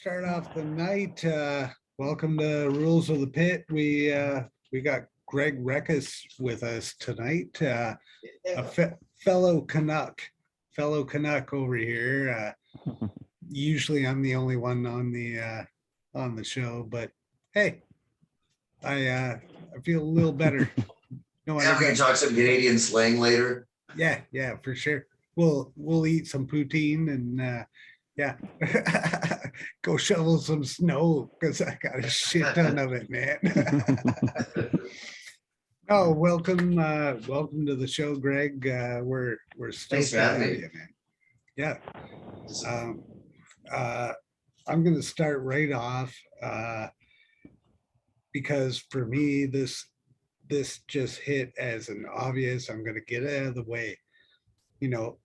start off the night. Welcome to Rules of the Pit. We got Greg Rekus with us tonight, fellow Canuck over here. Usually I'm the only one on the show, but hey, I feel a little better. No, yeah, we can talk some Canadian slang later. Yeah, for sure. We'll eat some poutine and yeah, go shovel some snow because I got a shit ton of it, man. Oh, welcome to the show, Greg. We're stoked to have you, man. Yeah. I'm going to start right off because for me, this just hit as an obvious. I'm going to get it out of the way. You know,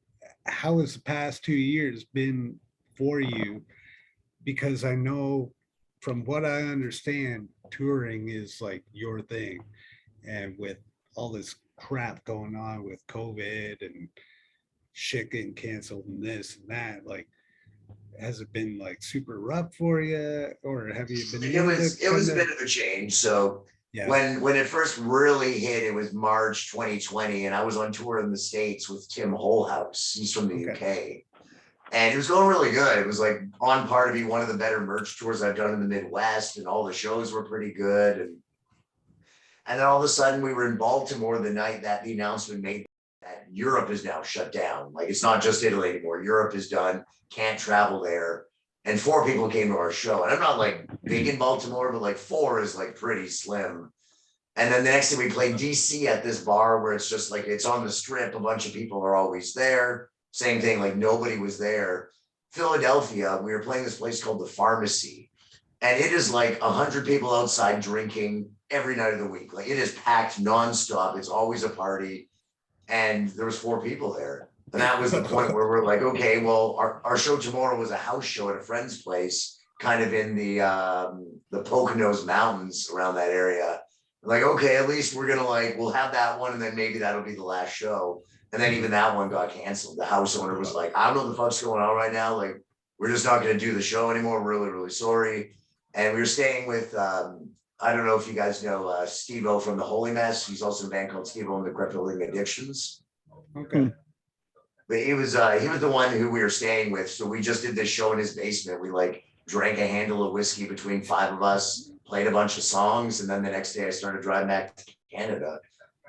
how has the past 2 years been for you? Because I know from what I understand, touring is like your thing. And with all this crap going on with COVID and shit getting canceled and this and that, like, has it been like super rough for you, or have you been? It was a bit of a change. So yeah, when it first really hit, it was March 2020, and I was on tour in the States with Tim Holhouse. He's from the UK, and it was going really good. It was like on par to be one of the better merch tours I've done in the Midwest, and all the shows were pretty good. And then all of a sudden, we were in Baltimore the night that the announcement made that Europe is now shut down. Like, it's not just Italy anymore. Europe is done. Can't travel there. And 4 people came to our show. And I'm not like big in Baltimore, but like 4 is like pretty slim. And then the next day we played DC at this bar where it's just like, it's on the strip. A bunch of people are always there. Same thing, like nobody was there. Philadelphia, we were playing this place called The Pharmacy. And it is like 100 people outside drinking every night of the week. Like, it is packed nonstop. It's always a party. And there was 4 people there. And that was the point where we're like, okay, well, our show tomorrow was a house show at a friend's place, kind of in the Poconos Mountains around that area. Like, okay, at least we're gonna we'll have that one, and then maybe that'll be the last show. And then even that one got canceled. The house owner was like, I don't know what the fuck's going on right now. Like, we're just not gonna do the show anymore. We're really, really sorry. And we were staying with I don't know if you guys know Steve-O from the Holy Mess. He's also in a band called Steve-O and the Crippling Addictions. Okay. But he was the one who we were staying with. So we just did this show in his basement. We like drank a handle of whiskey between 5 of us, played a bunch of songs, and then the next day I started driving back to Canada.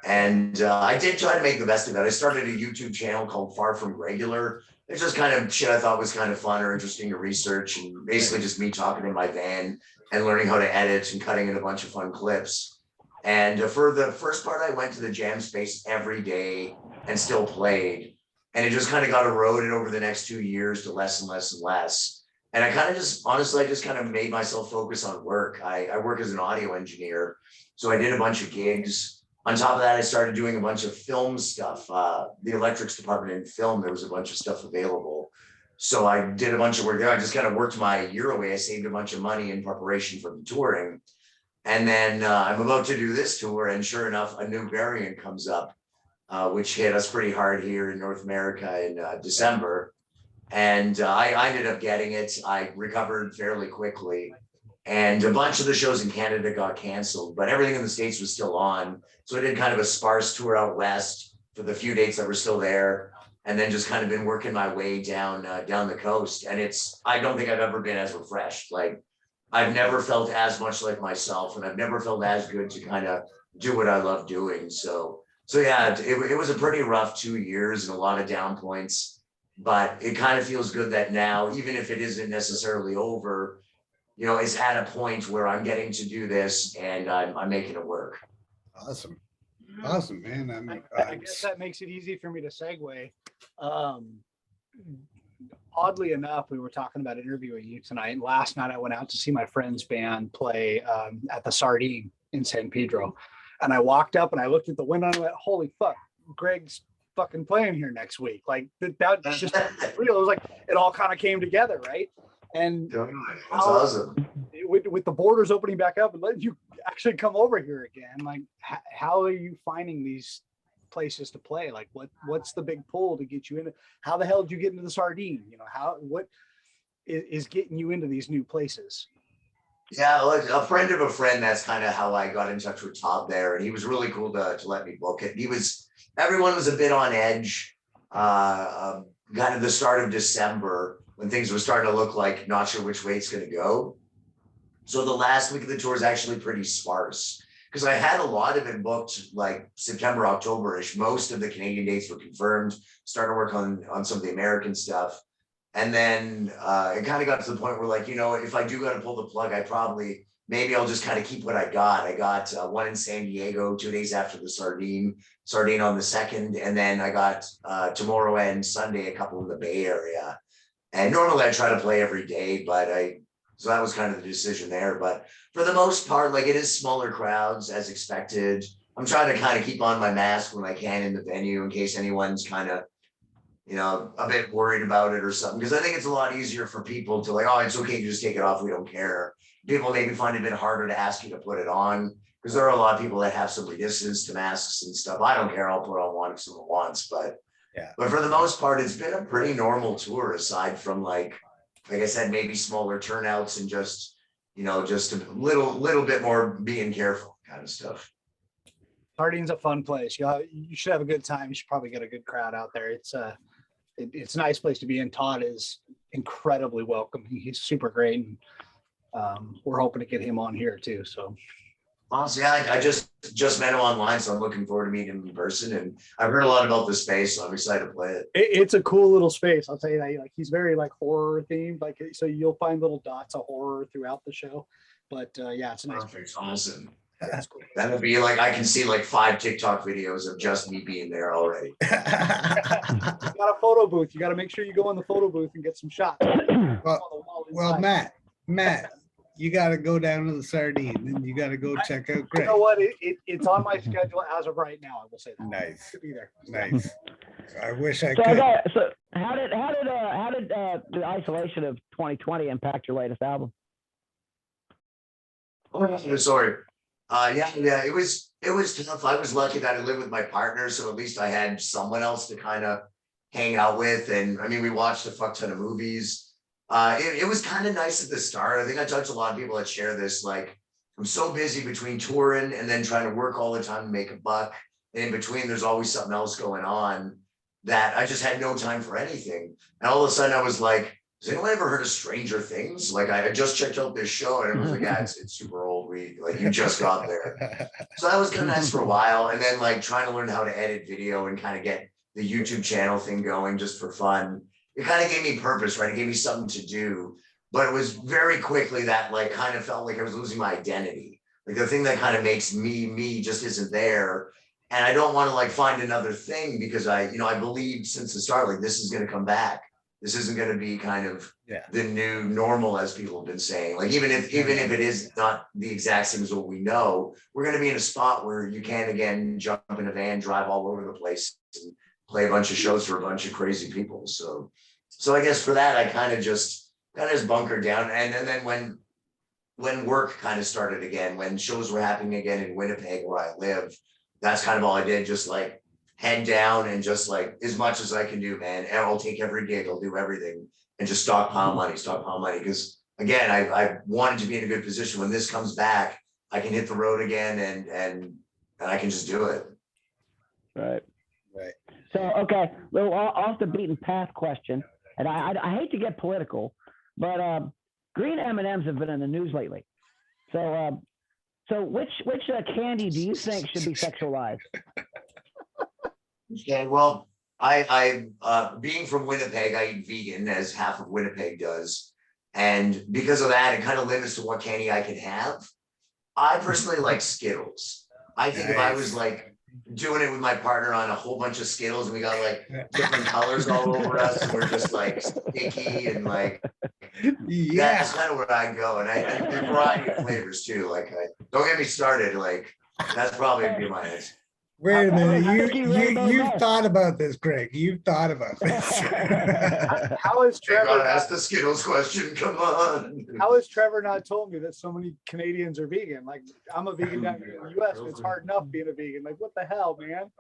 And I did try to make the best of it. I started a YouTube channel called Far From Regular. It's just kind of shit I thought was kind of fun or interesting to research, and basically just me talking in my van and learning how to edit and cutting in a bunch of fun clips. And for the first part, I went to the jam space every day and still played. And it just kind of got eroded over the next 2 years to less and less and less. And I kind of just, honestly, I just kind of made myself focus on work. I work as an audio engineer. So I did a bunch of gigs. On top of that, I started doing a bunch of film stuff. The electrics department in film, there was a bunch of stuff available. So I did a bunch of work there. I just kind of worked my year away. I saved a bunch of money in preparation for the touring. And then I'm about to do this tour. And sure enough, a new variant comes up, which hit us pretty hard here in North America in December. And I ended up getting it. I recovered fairly quickly. And a bunch of the shows in Canada got canceled, but everything in the States was still on. So I did kind of a sparse tour out west for the few dates that were still there. And then just kind of been working my way down the coast. And I don't think I've ever been as refreshed. Like, I've never felt as much like myself, and I've never felt as good to kind of do what I love doing. So yeah, it was a pretty rough 2 years and a lot of down points, but it kind of feels good that now, even if it isn't necessarily over, you know, it's at a point where I'm getting to do this and I'm making it work. Awesome, man. I guess that makes it easy for me to segue. Oddly enough, we were talking about interviewing you tonight. Last night, I went out to see my friend's band play at the Sardine in San Pedro. And I walked up and I looked at the window and I went, holy fuck, Greg's fucking playing here next week. Like, that's just real. It was like, it all kind of came together, right? And that's awesome. With the borders opening back up and letting you actually come over here again, like, how are you finding these places to play? Like, what's the big pull to get you in? How the hell did you get into the Sardine? You know, is getting you into these new places. Yeah, like a friend of a friend, that's kind of how I got in touch with Todd there. And he was really cool to let me book it. Everyone was a bit on edge, kind of the start of December when things were starting to look like not sure which way it's going to go. So the last week of the tour is actually pretty sparse because I had a lot of it booked like September, October-ish. Most of the Canadian dates were confirmed, starting to work on some of the American stuff. And then it kind of got to the point where like, if I do got to pull the plug, maybe I'll just kind of keep what I got. I got one in San Diego 2 days after the Sardine on the 2nd. And then I got tomorrow and Sunday, a couple in the Bay Area. And normally I try to play every day, so that was kind of the decision there. But for the most part, like it is smaller crowds as expected. I'm trying to kind of keep on my mask when I can in the venue in case anyone's kind of, a bit worried about it or something. Because I think it's a lot easier for people to like, oh, it's okay to just take it off. We don't care. People maybe find it a bit harder to ask you to put it on because there are a lot of people that have some resistance to masks and stuff. I don't care. I'll put on one if someone wants, but for the most part, it's been a pretty normal tour aside from like I said, maybe smaller turnouts and just a little bit more being careful kind of stuff. Sardine's a fun place. You should have a good time. You should probably get a good crowd out there. It's a nice place to be in. Todd is incredibly welcoming. He's super great. And we're hoping to get him on here too. So honestly, I just met him online, so I'm looking forward to meeting him in person. And I've heard a lot about the space, so I'm excited to play it. It's a cool little space. I'll tell you that. Like he's very like horror themed. Like so, you'll find little dots of horror throughout the show. But yeah, it's a nice. Perfect. Awesome. That's cool. That'll be like I can see like 5 TikTok videos of just me being there already. You got a photo booth. You got to make sure you go in the photo booth and get some shots. Well, Matt, you got to go down to the Sardine and you got to go check out Greg. You know what? It's on my schedule as of right now. I will say that. Nice. To be there. Nice. I wish I could. So how did the isolation of 2020 impact your latest album? Oh, sorry. Yeah, it was tough. I was lucky that I lived with my partner, so at least I had someone else to kind of hang out with. And I mean, we watched a fuck ton of movies. It was kind of nice at the start. I think I talked to a lot of people that share this. Like, I'm so busy between touring and then trying to work all the time to make a buck. And in between, there's always something else going on that I just had no time for anything. And all of a sudden, I was like, has anyone ever heard of Stranger Things? Like I just checked out this show and it was like, yeah, it's super old. You just got there. So that was kind of nice for a while. And then like trying to learn how to edit video and kind of get the YouTube channel thing going just for fun. It kind of gave me purpose, right? It gave me something to do, but it was very quickly that like kind of felt like I was losing my identity. Like the thing that kind of makes me just isn't there. And I don't want to like find another thing because I believed since the start, like this is going to come back. This isn't going to be kind of the new normal, as people have been saying. Like even if it is not the exact same as what we know, we're going to be in a spot where you can again jump in a van, drive all over the place, and play a bunch of shows for a bunch of crazy people. So I guess for that, I kind of just bunkered down. And then when work kind of started again, when shows were happening again in Winnipeg where I live, that's kind of all I did. Just like head down and just like as much as I can do, man. And I'll take every gig, I'll do everything and just stockpile money. Because again, I wanted to be in a good position when this comes back, I can hit the road again and I can just do it. Right. So, okay, little off the beaten path question. And I hate to get political, but green M&Ms have been in the news lately. So which candy do you think should be sexualized? Okay, well, I being from Winnipeg, I eat vegan as half of Winnipeg does. And because of that, it kind of limits to what candy I can have. I personally like Skittles. I think if I was like doing it with my partner on a whole bunch of Skittles and we got like different colors all over us and we're just like sticky and like, that's kind of where I go. And I think the variety of flavors too. Like, don't get me started. Like, that's probably be my answer. Wait a minute, you've thought about this, Greg. You've thought about this. How is Trevor? Gotta ask the Skittles question. Come on. How has Trevor not told me that so many Canadians are vegan? Like I'm a vegan down here in the US, and it's hard enough being a vegan. Like what the hell, man?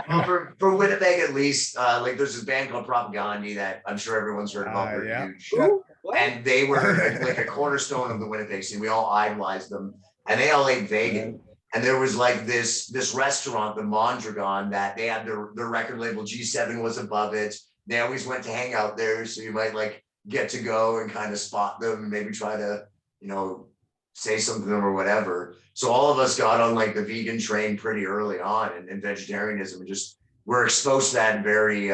Well, for Winnipeg at least, like there's this band called Propaganda that I'm sure everyone's heard about. They're Yeah. huge. Ooh, what? And they were like a cornerstone of the Winnipeg scene. We all idolized them, and they all ate vegan. And there was like this restaurant, the Mondragon, that they had their record label G7 was above it. They always went to hang out there, so you might like get to go and kind of spot them and maybe try to, you know, say something to them or whatever. So all of us got on like the vegan train pretty early on, and vegetarianism, and just we're exposed to that very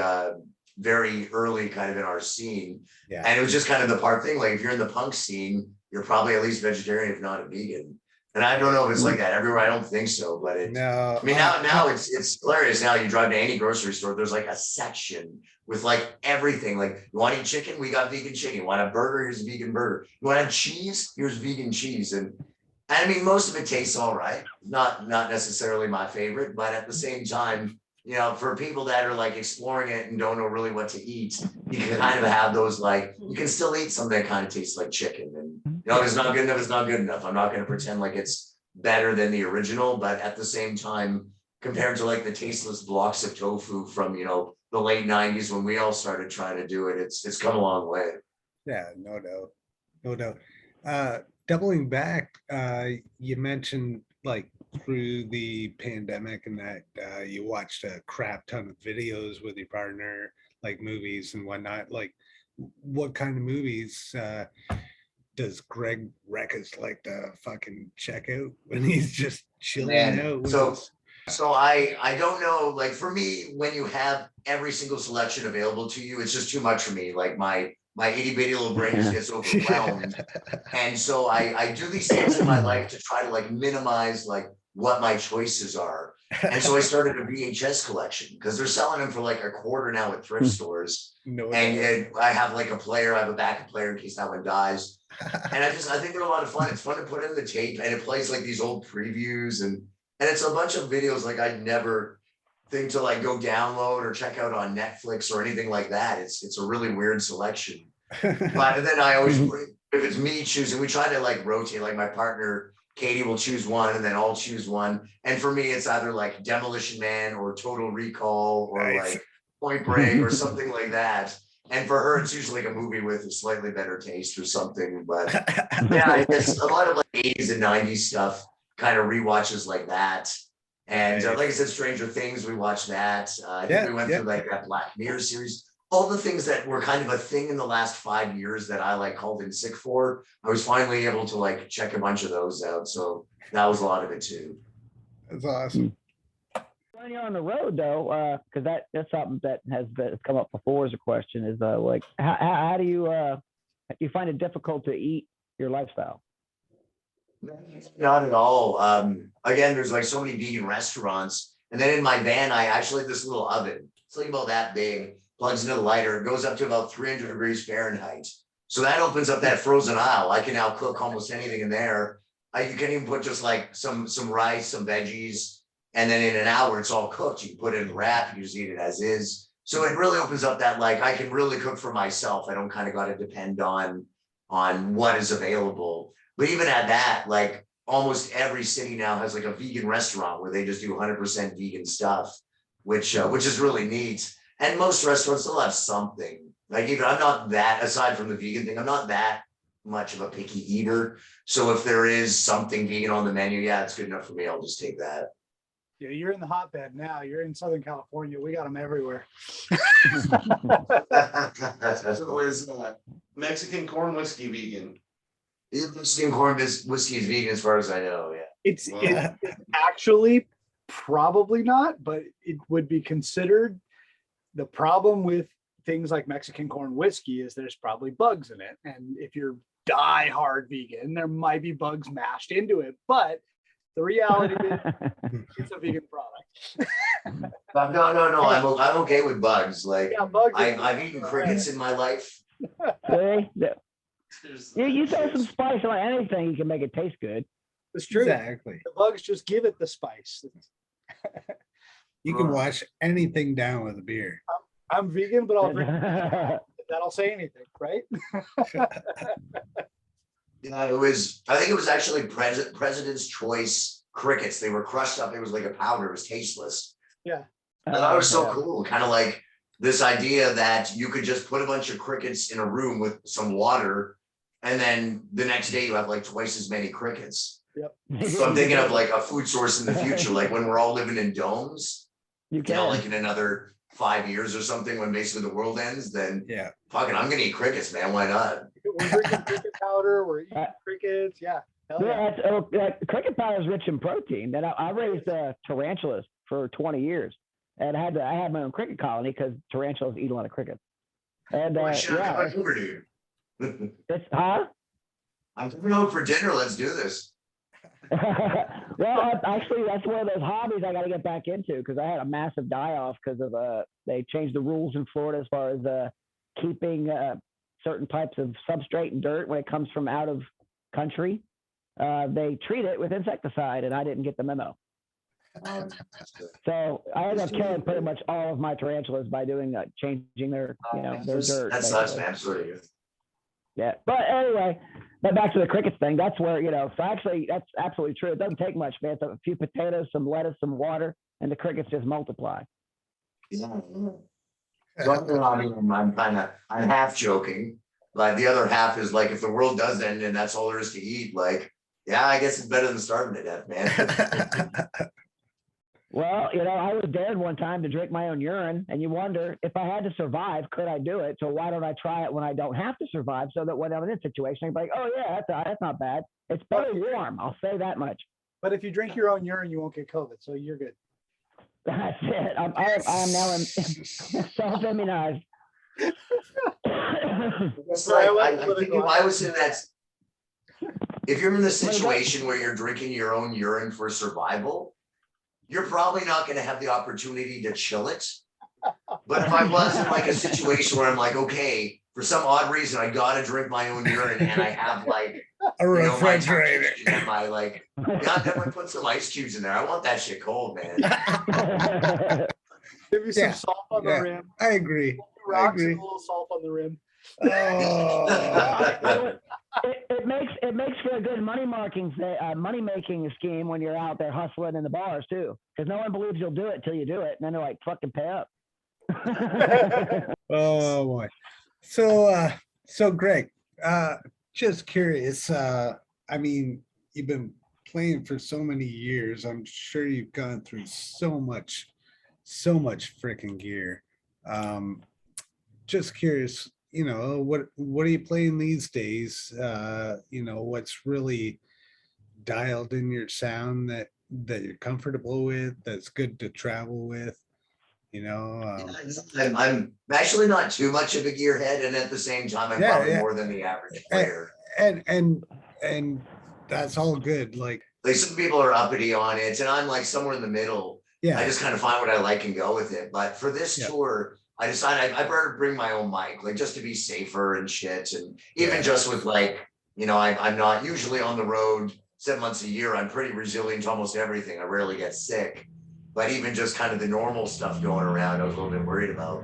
early kind of in our scene. Yeah. And it was just kind of the part thing, like if you're in the punk scene, you're probably at least vegetarian, if not a vegan. And I don't know if it's like that everywhere. I don't think so, but it, No. I mean, now it's hilarious. Now you drive to any grocery store, there's like a section with like everything. Like, you want to eat chicken? We got vegan chicken. You want a burger? Here's a vegan burger. You want to have cheese? Here's vegan cheese. And I mean, most of it tastes all right. Not necessarily my favorite, but at the same time, you know, for people that are like exploring it and don't know really what to eat, you can kind of have those, like, you can still eat something that kind of tastes like chicken. And, you know, if it's not good enough, it's not good enough. I'm not going to pretend like it's better than the original, but at the same time, compared to like the tasteless blocks of tofu from, you know, the late 90s when we all started trying to do it, it's come a long way. Yeah, no doubt. No doubt. Doubling back, you mentioned like through the pandemic and that you watched a crap ton of videos with your partner, like movies and whatnot. Like, what kind of movies does Greg Rekus like to fucking check out when he's just chilling out? With So I don't know, like for me, when you have every single selection available to you, it's just too much for me. Like my itty bitty little brain just gets overwhelmed. And so I do these things in my life to try to like minimize like what my choices are. And so I started a VHS collection because they're selling them for like $25 now at thrift stores. And I have like a player, I have a backup player in case that one dies. And I think they're a lot of fun. It's fun to put in the tape, and it plays like these old previews, and it's a bunch of videos like I'd never think to like go download or check out on Netflix or anything like that. It's a really weird selection. But then I always, if it's me choosing, we try to like rotate, like my partner Katie will choose one and then I'll choose one. And for me, it's either like Demolition Man or Total Recall or like Point Break or something like that. And for her, it's usually like a movie with a slightly better taste or something. But yeah, it's a lot of like 80s and 90s stuff, kind of rewatches like that. And like I said, Stranger Things, we watched that. I think we went through like that Black Mirror series. All the things that were kind of a thing in the last 5 years that I like called in sick for, I was finally able to like check a bunch of those out. So that was a lot of it too. That's awesome. When you're on the road though, because that's something that has come up before as a question, is like how do you find it difficult to eat your lifestyle? Not at all. Again, there's like so many vegan restaurants, and then in my van, I actually have this little oven. It's like about that big. Plugs into the lighter. It goes up to about 300 degrees Fahrenheit. So that opens up that frozen aisle. I can now cook almost anything in there. You can even put just like some rice, some veggies, and then in an hour it's all cooked. You can put it in the wrap. You just eat it as is. So it really opens up that like I can really cook for myself. I don't kind of got to depend on what is available. But even at that, like almost every city now has like a vegan restaurant where they just do 100% vegan stuff, which is really neat. And most restaurants still have something. Like even I'm not that, aside from the vegan thing, I'm not that much of a picky eater. So if there is something vegan on the menu, yeah, it's good enough for me. I'll just take that. Yeah, you're in the hotbed now. You're in Southern California. We got them everywhere. So is Mexican corn whiskey vegan? Mexican corn whiskey is vegan as far as I know, yeah. It's actually probably not, but it would be considered. The problem with things like Mexican corn whiskey is there's probably bugs in it. And if you're die-hard vegan, there might be bugs mashed into it. But the reality is it's a vegan product. No. I'm okay with bugs. Like bugs I've eaten crickets in my life. You throw some spice on anything, you can make it taste good. It's true. Exactly. The bugs just give it the spice. You can wash anything down with a beer. I'm vegan, but I'll drink that'll say anything, right? Yeah, I think it was actually President's Choice crickets. They were crushed up. It was like a powder. It was tasteless. Yeah. I thought it was so Yeah. cool, kind of like this idea that you could just put a bunch of crickets in a room with some water, and then the next day you have like twice as many crickets. So I'm thinking of like a food source in the future, like when we're all living in domes, You you know, can. like in another 5 years or something, when basically the world ends, then Yeah. fucking, I'm gonna eat crickets, man. Why not? We're drinking cricket powder. We're eating crickets. Yeah. Hell yeah. Cricket powder is rich in protein. And I raised tarantulas for 20 years. And I had my own cricket colony because tarantulas eat a lot of crickets. And Holy shit, I'm yeah, coming over to you. it's huh? I'm coming home for dinner. Let's do this. Well, actually, that's one of those hobbies I got to get back into because I had a massive die-off because of they changed the rules in Florida as far as keeping certain types of substrate and dirt when it comes from out of country. They treat it with insecticide, and I didn't get the memo. So I ended up killing pretty much all of my tarantulas by doing changing their their dirt. That sucks, man. I'm sorry. Yeah, but anyway, but back to the crickets thing. That's where so actually that's absolutely true. It doesn't take much, man. It's a few potatoes, some lettuce, some water, and the crickets just multiply. Yeah. So, I mean, I'm half joking, but the other half is like, if the world does end and that's all there is to eat, like, yeah, I guess it's better than starving to death, man. Well, I was dared one time to drink my own urine, and you wonder if I had to survive, could I do it? So why don't I try it when I don't have to survive? So that when I'm in this situation, I'm like, oh yeah, that's not bad. It's better warm. I'll say that much. But if you drink your own urine, you won't get COVID, so you're good. That's it. I'm now self-immunized. It's like, I think if I was in that, if you're in the situation where you're drinking your own urine for survival, you're probably not going to have the opportunity to chill it. But if I was in like a situation where I'm like, okay, for some odd reason, I got to drink my own urine, and I have like A refrigerator. and my like, yeah, definitely put some ice cubes in there. I want that shit cold, man. Give you some Yeah, salt on the rim. I agree. Rocks and a little salt on the rim. Oh. It makes for a good money making scheme when you're out there hustling in the bars too, because no one believes you'll do it till you do it, and then they're like, "Fucking pay up." Oh boy. So Greg, just curious. I mean, you've been playing for so many years. I'm sure you've gone through so much freaking gear. Just curious, what are you playing these days? What's really dialed in your sound that you're comfortable with, that's good to travel with, I'm actually not too much of a gearhead, and at the same time, I'm probably more than the average player. And that's all good. Like some people are uppity on it, and I'm like somewhere in the middle. Yeah. I just kind of find what I like and go with it. But for this tour, I decided I better bring my own mic, like just to be safer and shit. And even just with like, I'm not usually on the road 7 months a year. I'm pretty resilient to almost everything. I rarely get sick. But even just kind of the normal stuff going around, I was a little bit worried about.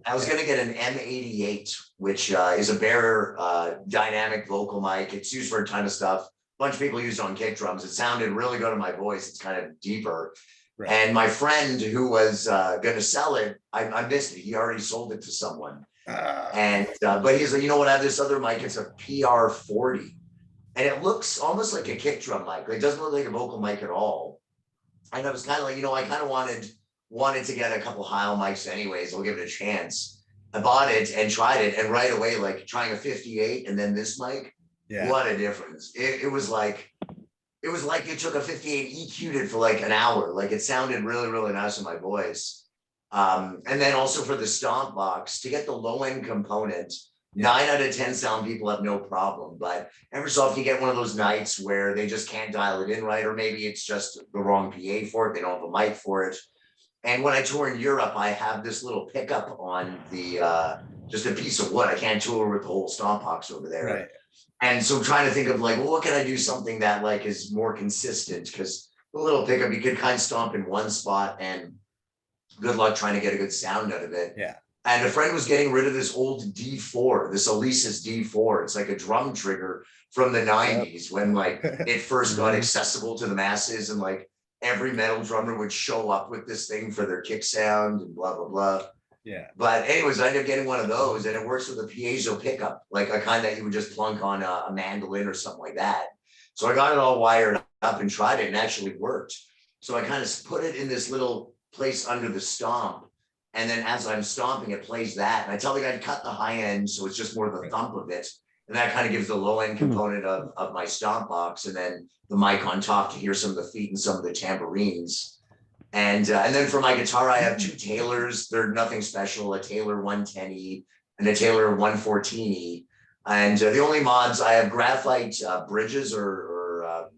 I was going to get an M88, which is a Bearer dynamic vocal mic. It's used for a ton of stuff. A bunch of people use it on kick drums. It sounded really good on my voice. It's kind of deeper. Right. And my friend who was going to sell it, I missed it. He already sold it to someone. But he's like, you know what? I have this other mic. It's a PR40. And it looks almost like a kick drum mic. It doesn't look like a vocal mic at all. And I was kind of like, I kind of wanted to get a couple Heil mics anyways. I'll give it a chance. I bought it and tried it. And right away, like trying a 58 and then this mic, what a difference. It was like you took a 58, EQ'd it for like an hour. Like it sounded really, really nice in my voice. And then also for the stomp box, to get the low end component, 9 out of 10 sound people have no problem. But every so often you get one of those nights where they just can't dial it in right, or maybe it's just the wrong PA for it. They don't have a mic for it. And when I tour in Europe, I have this little pickup on the just a piece of wood. I can't tour with the whole stomp box over there. Right. And so I'm trying to think of like, well, what can I do something that like is more consistent? Because the little pickup, you could kind of stomp in one spot, and good luck trying to get a good sound out of it. Yeah. And a friend was getting rid of this old D4, this Alesis D4. It's like a drum trigger from the 90s when like it first got accessible to the masses, and like every metal drummer would show up with this thing for their kick sound and blah, blah, blah. Yeah. But anyways, I ended up getting one of those, and it works with a piezo pickup, like a kind that you would just plunk on a mandolin or something like that. So I got it all wired up and tried it, and actually worked. So I kind of put it in this little place under the stomp, and then as I'm stomping, it plays that. And I tell the guy to cut the high end, so it's just more of the thump of it, and that kind of gives the low end component of my stomp box, and then the mic on top to hear some of the feet and some of the tambourines. And then for my guitar, I have 2 Taylors. They're nothing special, a Taylor 110E and a Taylor 114E. And the only mods, I have graphite bridges or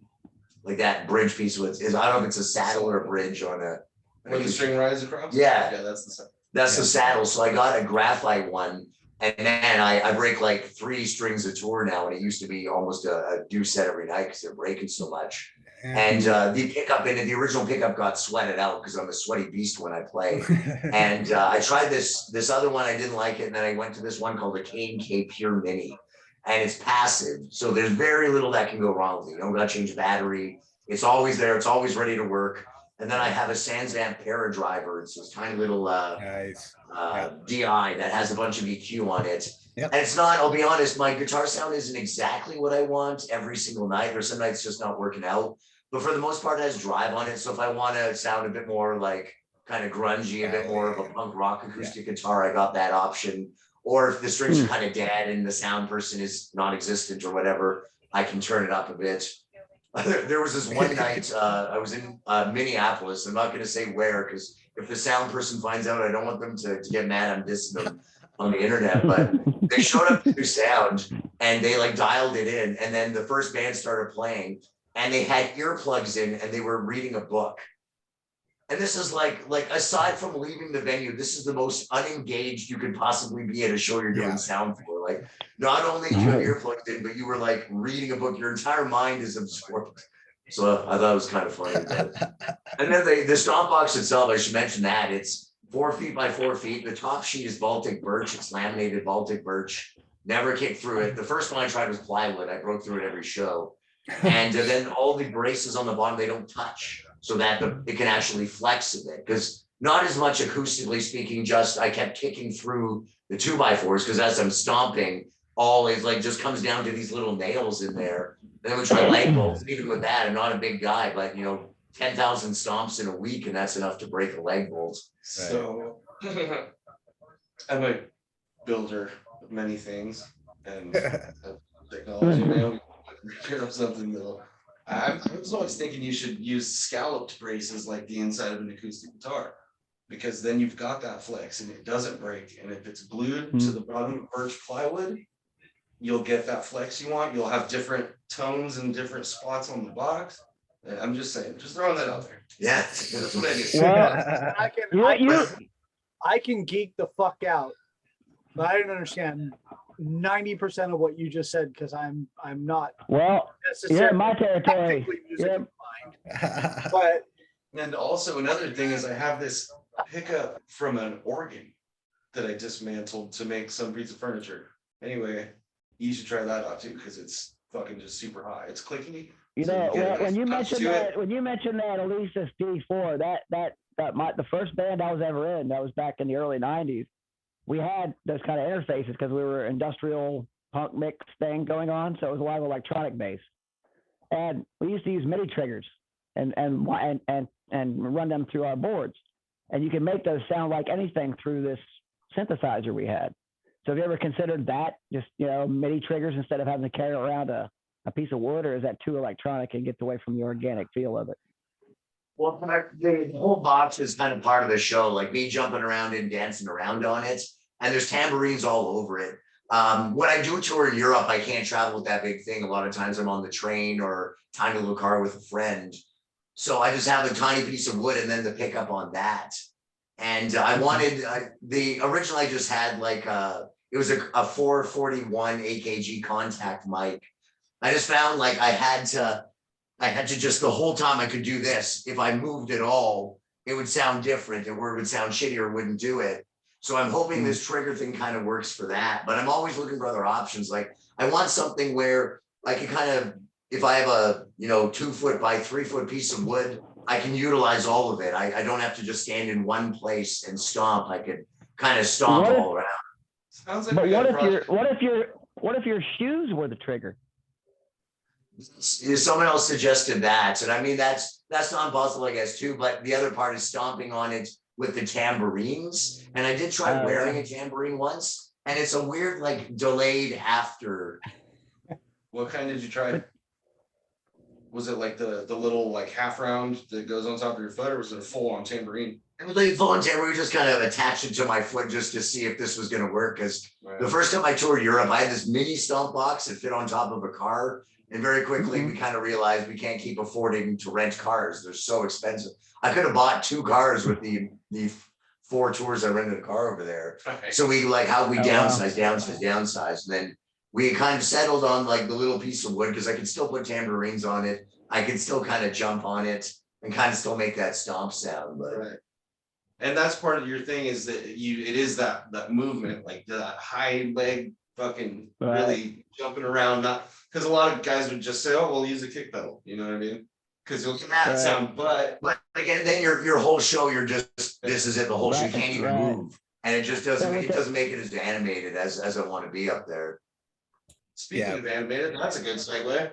like that bridge piece with, I don't know if it's a saddle or a bridge on a. Where the string rides across? Yeah. Yeah, that's the saddle. That's the saddle. So I got a graphite one. And then I break like 3 strings a tour now. And it used to be almost a do set every night because they're breaking so much. And the pickup in it, the original pickup got sweated out because I'm a sweaty beast when I play. And I tried this other one, I didn't like it. And then I went to this one called the Knk Pure Mini. And it's passive. So there's very little that can go wrong with it. You don't got to change battery. It's always there. It's always ready to work. And then I have a Sansamp Paradriver. It's this tiny little Nice. DI that has a bunch of EQ on it. Yep. And it's not, I'll be honest, my guitar sound isn't exactly what I want every single night. There's some nights just not working out. But for the most part, it has drive on it. So if I want to sound a bit more like kind of grungy, a bit more of a punk rock acoustic guitar, I got that option. Or if the strings are kind of dead and the sound person is non-existent or whatever, I can turn it up a bit. There was this one night I was in Minneapolis. I'm not going to say where, because if the sound person finds out, I don't want them to get mad. I'm dissing them on the internet. But they showed up to do sound and they like dialed it in. And then the first band started playing and they had earplugs in and they were reading a book. And this is like aside from leaving the venue, this is the most unengaged you could possibly be at a show you're doing sound for. Like, not only do you have earplugs in, but you were like reading a book. Your entire mind is absorbed. So I thought it was kind of funny. And then the stomp box itself, I should mention that it's 4 feet by 4 feet. The top sheet is Baltic birch. It's laminated Baltic birch. Never kicked through it. The first one I tried was plywood. I broke through it every show. And then all the braces on the bottom, they don't touch, so that it can actually flex a bit. Because not as much acoustically speaking, just I kept kicking through the 2x4s because as I'm stomping, always like just comes down to these little nails in there. And then we try leg bolts. Even with that, I'm not a big guy, but 10,000 stomps in a week, and that's enough to break a leg bolt. So I'm a builder of many things and technology now. Of something though. I was always thinking you should use scalloped braces like the inside of an acoustic guitar, because then you've got that flex and it doesn't break. And if it's glued to the bottom of birch plywood, you'll get that flex you want. You'll have different tones and different spots on the box. And I'm just saying, just throwing that out there. Yeah, that's what I do. Well, I can geek the fuck out, but I didn't understand 90% of what you just said because I'm not you're in my territory. But and also another thing is I have this pickup from an organ that I dismantled to make some piece of furniture. Anyway, you should try that out too because it's fucking just super high. It's clicky. When you mentioned that Elisa's D4, the first band I was ever in, that was back in the early 90s. We had those kind of interfaces because we were industrial punk mix thing going on. So it was a lot of electronic bass. And we used to use MIDI triggers and run them through our boards. And you can make those sound like anything through this synthesizer we had. So have you ever considered that, just, MIDI triggers instead of having to carry around a piece of wood, or is that too electronic and gets away from the organic feel of it? Well, the whole box is kind of part of the show, like me jumping around and dancing around on it. And there's tambourines all over it. When I do tour in Europe, I can't travel with that big thing. A lot of times I'm on the train or tiny little car with a friend. So I just have a tiny piece of wood and then the pickup on that. And I wanted the original I just had it was a 441 AKG contact mic. I just found like I had to just the whole time I could do this. If I moved at all, it would sound different and where it would sound shitty or wouldn't do it. So I'm hoping this trigger thing kind of works for that, but I'm always looking for other options. Like I want something where I can kind of, if I have a 2 foot by 3 foot piece of wood, I can utilize all of it. I don't have to just stand in one place and stomp. I could kind of stomp all around. Sounds like But we got a project. what if your shoes were the trigger? Someone else suggested that, and I mean that's not possible, I guess, too. But the other part is stomping on it with the tambourines. And I did try wearing a tambourine once, and it's a weird, like, delayed after. What kind did you try? Was it like the little like half round that goes on top of your foot, or was it a full on tambourine? It was like full on tambourine, just kind of attached it to my foot just to see if this was going to work. Because the first time I toured Europe, I had this mini stomp box that fit on top of a car. And very quickly, we kind of realized we can't keep affording to rent cars. They're so expensive. I could have bought 2 cars with the 4 tours I rented a car over there. Okay. So we downsized. And then we kind of settled on like the little piece of wood because I could still put tambourines on it. I could still kind of jump on it and kind of still make that stomp sound. But Right. And that's part of your thing is that it is that movement, like that high leg fucking really jumping around, not because a lot of guys would just say, oh, we'll use a kick pedal, you know what I mean? Because you'll get that sound, but again, then your whole show, you're just, this is it, the whole show, you can't even move. And it just doesn't make it as animated as I want to be up there. Speaking of animated, that's a good segue.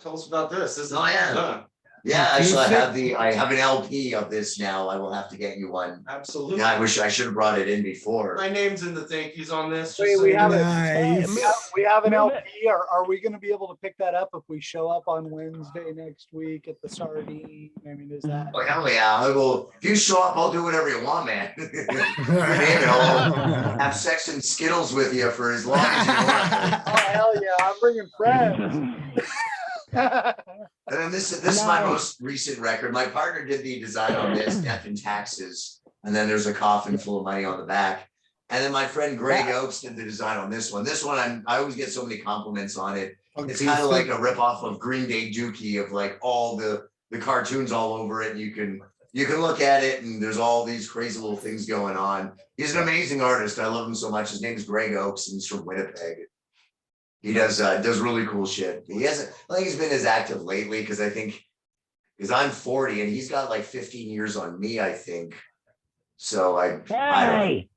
Tell us about this. This is fun. Yeah, actually, I have an LP of this now. I will have to get you one. Absolutely. Yeah, I wish I should have brought it in before. My name's in the thank yous on this. Wait, we have Nice. we have an LP. Are we going to be able to pick that up if we show up on Wednesday next week at the Sardine? I mean, is that? Oh, hell yeah. I will, if you show up, I'll do whatever you want, man. Your name and I'll have sex and Skittles with you for as long as you want. Oh hell yeah! I'm bringing friends. And then this is my most recent record. My partner did the design on this, Death and Taxes. And then there's a coffin full of money on the back. And then my friend Greg Rekus did the design on this one. This one, I always get so many compliments on it. It's kind of like a ripoff of Green Day Dookie of like all the cartoons all over it. And you can look at it and there's all these crazy little things going on. He's an amazing artist. I love him so much. His name is Greg Rekus and he's from Winnipeg. He does really cool shit. I think he's been as active lately because I'm 40 and he's got like 15 years on me, I think. So I gotta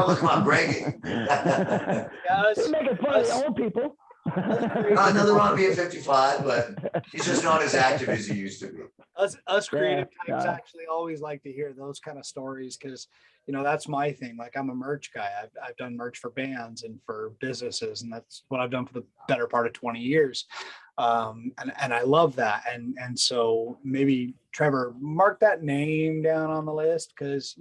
look him up, Greg. You're making fun of the old people. Nothing wrong being 55, but he's just not as active as he used to be. Us creative types actually always like to hear those kind of stories because that's my thing. Like I'm a merch guy. I've done merch for bands and for businesses, and that's what I've done for the better part of 20 years. And I love that. And so maybe Trevor, mark that name down on the list because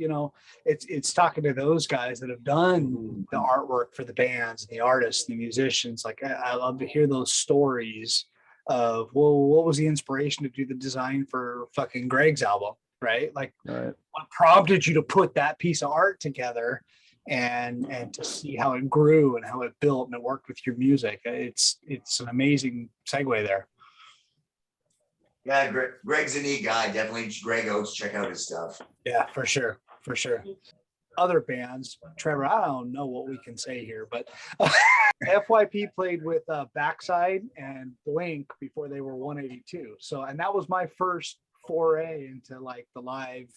it's talking to those guys that have done the artwork for the bands, the artists, the musicians. Like I love to hear those stories of, well, what was the inspiration to do the design for fucking Greg's album, right? Like what prompted you to put that piece of art together and to see how it grew and how it built and it worked with your music. It's an amazing segue there. Yeah, Greg's a neat guy. Definitely Greg Rekus, check out his stuff. Yeah, for sure. Other bands, Trevor, I don't know what we can say here, but FYP played with Backside and Blink before they were 182. So, and that was my first foray into like the live,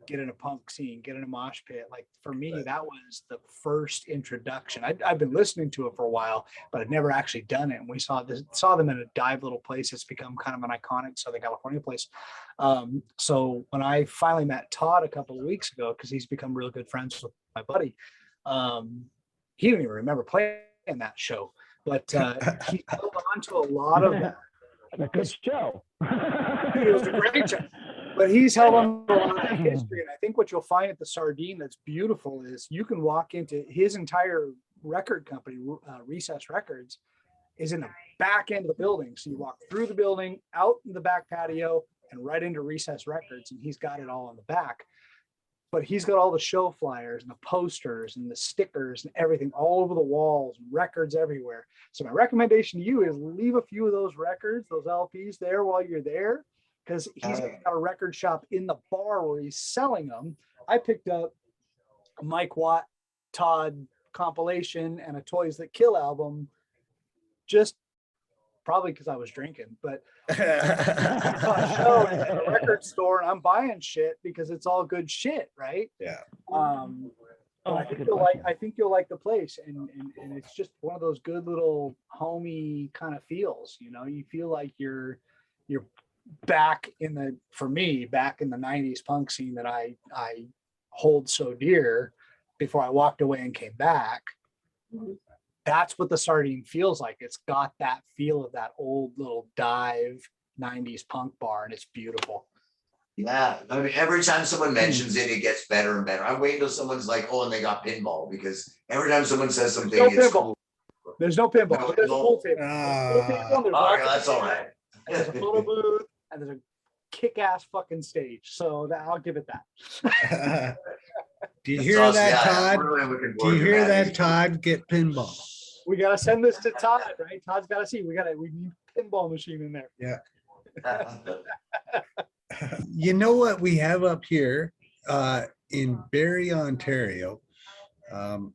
get in a punk scene, get in a mosh pit. Like for me, that was the first introduction. I've been listening to it for a while, but I'd never actually done it. And we saw them in a dive little place. It's become kind of an iconic Southern California place. So when I finally met Todd a couple of weeks ago, because he's become real good friends with my buddy, he didn't even remember playing that show, but he held on to a lot of a good show. It was a great show. But he's held on to a lot of history. And I think what you'll find at the Sardine that's beautiful is you can walk into his entire record company, Recess Records, is in the back end of the building. So you walk through the building, out in the back patio, and right into Recess Records. And he's got it all in the back. But he's got all the show flyers and the posters and the stickers and everything all over the walls, records everywhere. So my recommendation to you is leave a few of those records, those LPs there while you're there, because he's got a record shop in the bar where he's selling them. I picked up a Mike Watt, Todd compilation and a Toys That Kill album just probably because I was drinking, but a show at a record store and I'm buying shit because it's all good shit, right? Yeah. I think you'll like the place, and it's just one of those good little homey kind of feels. You know, you feel like you're back in the 90s punk scene that I hold so dear before I walked away and came back. That's what the Sardine feels like. It's got that feel of that old little dive 90s punk bar, and it's beautiful. Yeah, I mean, every time someone mentions it, it gets better and better. I'm waiting till someone's like, "Oh, and they got pinball," because every time someone says something, it's cool. There's no pinball. No, There's a no. pool table. That's all right. There's a photo booth, and there's a kick-ass fucking stage. So I'll give it that. Do you That's hear awesome. that, Yeah, Todd? I'm really looking Do forward you to hear that, meeting Todd? Get pinball. We gotta send this to Todd, right? Todd's gotta see. We need pinball machine in there. Yeah. you. You know what we have up here in Barrie, Ontario? The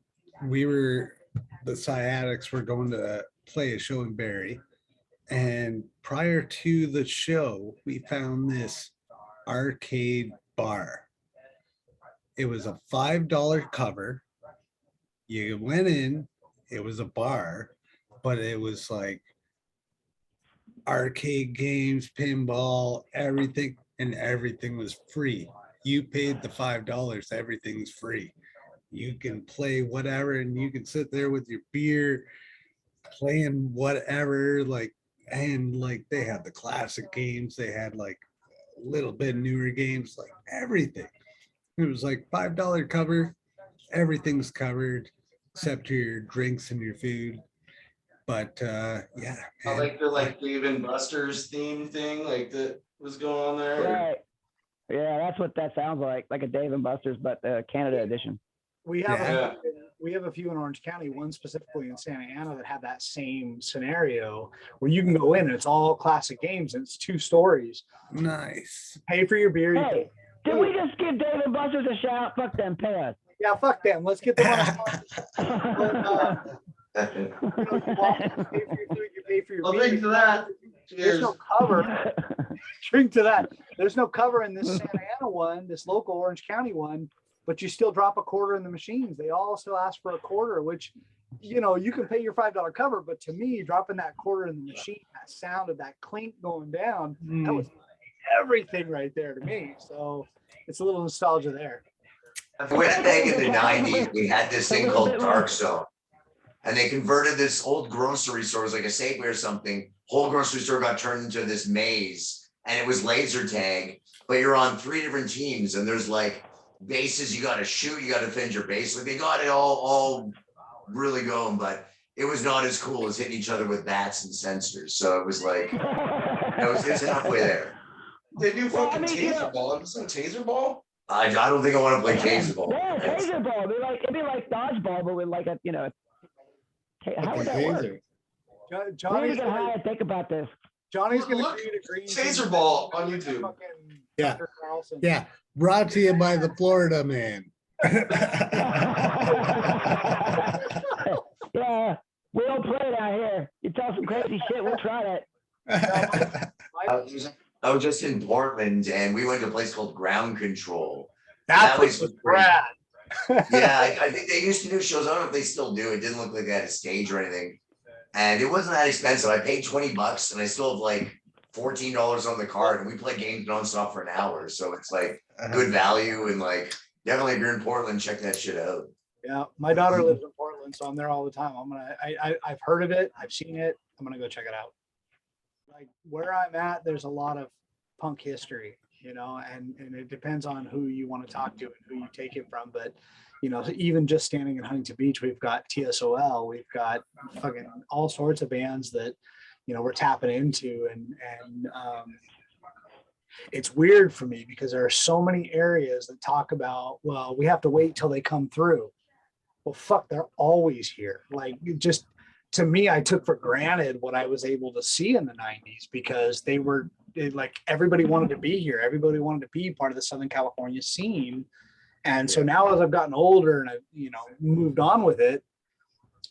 Sciatics were going to play a show in Barrie, and prior to the show, we found this arcade bar. It was a $5 cover. You went in, it was a bar, but it was like arcade games, pinball, everything, and everything was free. You paid the $5, everything's free. You can play whatever, and you can sit there with your beer playing whatever, and they had the classic games, they had like a little bit newer games, like everything. It was like $5 cover, everything's covered except your drinks and your food. But yeah, I like the Dave and Buster's theme thing, like that was going on there. Right. Yeah, that's what that sounds like a Dave and Buster's, but Canada edition. We have a few in Orange County, one specifically in Santa Ana that had that same scenario where you can go in and it's all classic games and it's 2 stories. Nice. Pay for your beer. Hey, did we just give Dave and Buster's a shout? Fuck them, pay us. Yeah, fuck them. Let's get them on. You pay for your food, you pay for your Well, beer. drink to that. There's no cover. Drink to that. There's no cover in this Santa Ana one, this local Orange County one, but you still drop a quarter in the machines. They all still ask for a quarter, which, you can pay your $5 cover, but to me, dropping that quarter in the machine, that sound of that clink going down, that was everything right there to me. So it's a little nostalgia there. Back in the 90s, we had this thing called Dark Zone. And they converted this old grocery store, it was like a Safeway or something. Whole grocery store got turned into this maze, and it was laser tag, but you're on 3 different teams, and there's like bases you got to shoot, you got to defend your base. Like they got it all really going, but it was not as cool as hitting each other with bats and sensors. So it was like, it's halfway there. They do fucking taser ball. Is it taser ball? I don't think I want to play taser ball. Yeah, taser ball. It'd be like dodgeball, but with like a how would that work? Johnny's gonna think about this. Johnny's gonna Look, create a green taser ball on YouTube. Yeah. Yeah. Brought to you by the Florida man. Yeah, we don't play it out here. You tell some crazy shit, we'll try it. I was just in Portland, and we went to a place called Ground Control. That place was rad. Yeah, I think they used to do shows. I don't know if they still do. It didn't look like they had a stage or anything. And it wasn't that expensive. I paid $20 and I still have like $14 on the card, and we play games nonstop for an hour. So it's like good value, and like definitely if you're in Portland, check that shit out. Yeah, my daughter lives in Portland, so I'm there all the time. I've heard of it, I've seen it. I'm gonna go check it out. Like where I'm at, there's a lot of punk history, and it depends on who you want to talk to and who you take it from. But even just standing in Huntington Beach, we've got TSOL, we've got fucking all sorts of bands that we're tapping into, and it's weird for me because there are so many areas that talk about, well, we have to wait till they come through. Well, fuck, they're always here. Like, just to me, I took for granted what I was able to see in the 90s because like everybody wanted to be here. Everybody wanted to be part of the Southern California scene. And so now as I've gotten older and I've, moved on with it,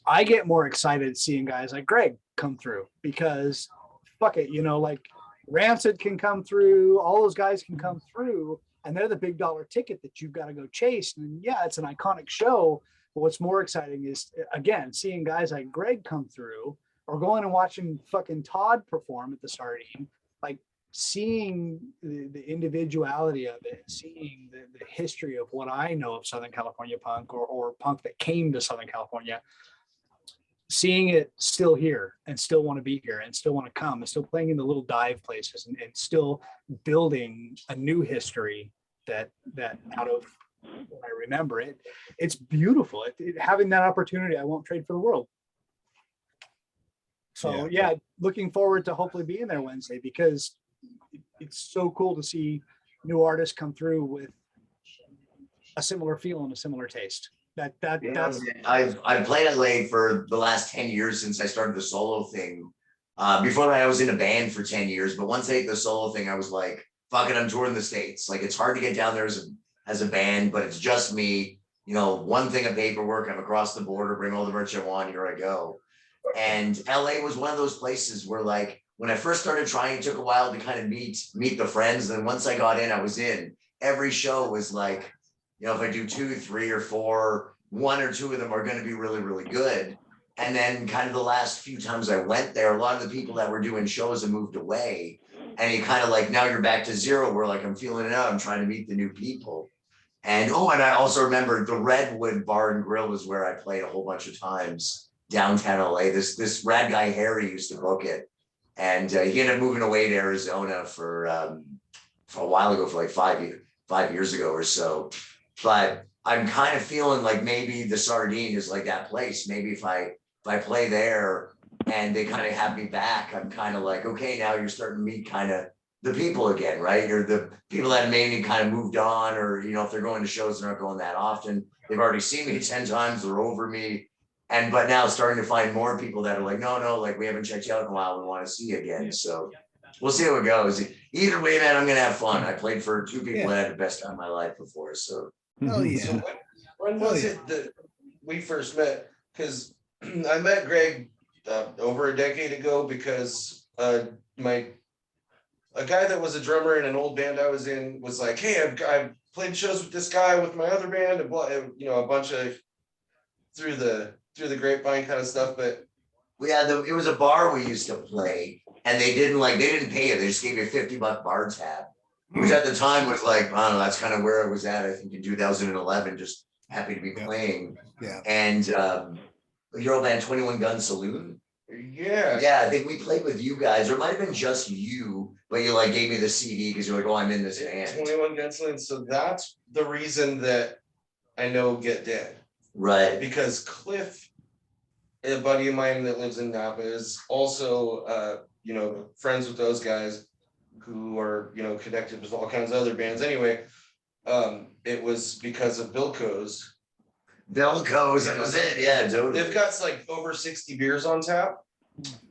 I get more excited seeing guys like Greg come through because fuck it, like Rancid can come through, all those guys can come through, and they're the big dollar ticket that you've got to go chase. And yeah, it's an iconic show. But what's more exciting is, again, seeing guys like Greg come through or going and watching fucking Todd perform at the Sardine, like seeing the individuality of it, seeing the history of what I know of Southern California punk or punk that came to Southern California, seeing it still here and still want to be here and still want to come and still playing in the little dive places and still building a new history that out of when I remember it, it's beautiful. Having that opportunity, I won't trade for the world. So yeah, looking forward to hopefully being there Wednesday because it's so cool to see new artists come through with a similar feel and a similar taste. I've played LA for the last 10 years since I started the solo thing. Before that, I was in a band for 10 years, but once I hit the solo thing, I was like, fuck it, I'm touring the States. Like, it's hard to get down there as a band, but it's just me. One thing of paperwork, I'm across the border, bring all the merch I want, here I go. And LA was one of those places where, like, when I first started trying, it took a while to kind of meet the friends. And then once I got in, I was in. Every show was like, if I do 2, 3, or 4, 1 or 2 of them are going to be really, really good. And then kind of the last few times I went there, a lot of the people that were doing shows have moved away. And you kind of like, now you're back to zero where like, I'm feeling it out. I'm trying to meet the new people. And and I also remember the Redwood Bar and Grill was where I played a whole bunch of times downtown LA. This rad guy, Harry, used to book it. And he ended up moving away to Arizona for a while ago, for like 5 years ago or so. But I'm kind of feeling like maybe the Sardine is like that place. Maybe if I play there and they kind of have me back, I'm kind of like, okay, now you're starting to meet kind of the people again, right? You're the people that maybe kind of moved on, or, if they're going to shows, they're not going that often. They've already seen me 10 times, they're over me. But now starting to find more people that are like, no, like we haven't checked you out in a while, we want to see you again. So we'll see how it goes. Either way, man, I'm going to have fun. I played for 2 people that had the best time of my life before, so. Oh yeah. So when was it that we first met? Because I met Greg over a decade ago because a guy that was a drummer in an old band I was in was like, hey, I've played shows with this guy with my other band, and a bunch of through the grapevine kind of stuff. But it was a bar we used to play, and they didn't pay you. They just gave you a $50 bar tab, which at the time was like, I don't know, that's kind of where it was at, I think, in 2011, just happy to be playing. Yeah. And your old band 21 Gun Saloon. Yeah, I think we played with you guys, or it might have been just you, but you like gave me the CD because you're like, oh, I'm in this band. 21 Gun Saloon. So that's the reason that I know Get Dead. Right. Because Cliff, a buddy of mine that lives in Napa, is also friends with those guys who are connected with all kinds of other bands. Anyway, it was because of Bilko's. That was it. Yeah, totally. They've got like over 60 beers on tap,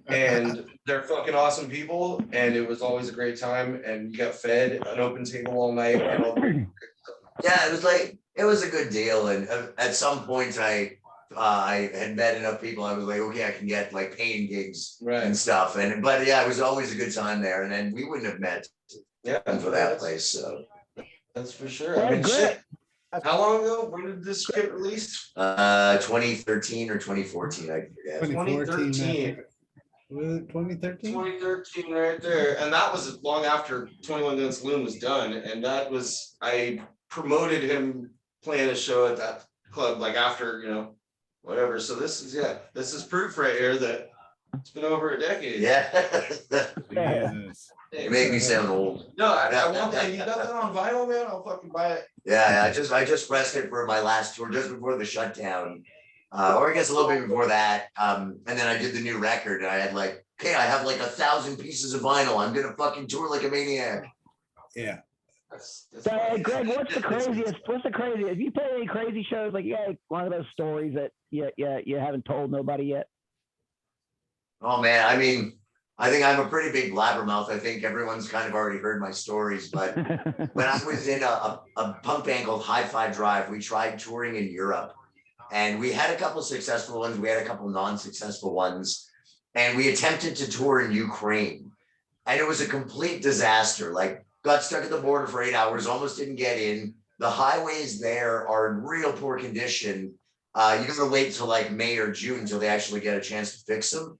and they're fucking awesome people. And it was always a great time. And you got fed an open table all night. And yeah, it was a good deal. And at some point, I had met enough people. I was like, okay, I can get like paying gigs and stuff. But yeah, it was always a good time there. And then we wouldn't have met for that place. So that's for sure. I mean, shit. How long ago? When did this get released? 2013 or 2014, I forget. 2013. 2013? 2013 right there. And that was long after 21 Gun Saloon was done. And I promoted him playing a show at that club, like after, whatever. So this is proof right here that it's been over a decade. Yeah. You make me sound old. No, I want that. You got that on vinyl, man? I'll fucking buy it. Yeah, I just pressed it for my last tour just before the shutdown, or I guess a little bit before that. And then I did the new record, and I had like, okay, I have like 1,000 pieces of vinyl. I'm gonna fucking tour like a maniac. Yeah. So, Greg, what's the craziest? Have you played any crazy shows? Like, one of those stories that you haven't told nobody yet? Oh man, I mean, I think I'm a pretty big blabbermouth. I think everyone's kind of already heard my stories, but when I was in a punk band called Hi-Fi Drive, we tried touring in Europe, And we had a couple successful ones, we had a couple non-successful ones, and we attempted to tour in Ukraine. And it was a complete disaster. Like, got stuck at the border for 8 hours, almost didn't get in. The highways there are in real poor condition. You gotta wait till like May or June until they actually get a chance to fix them.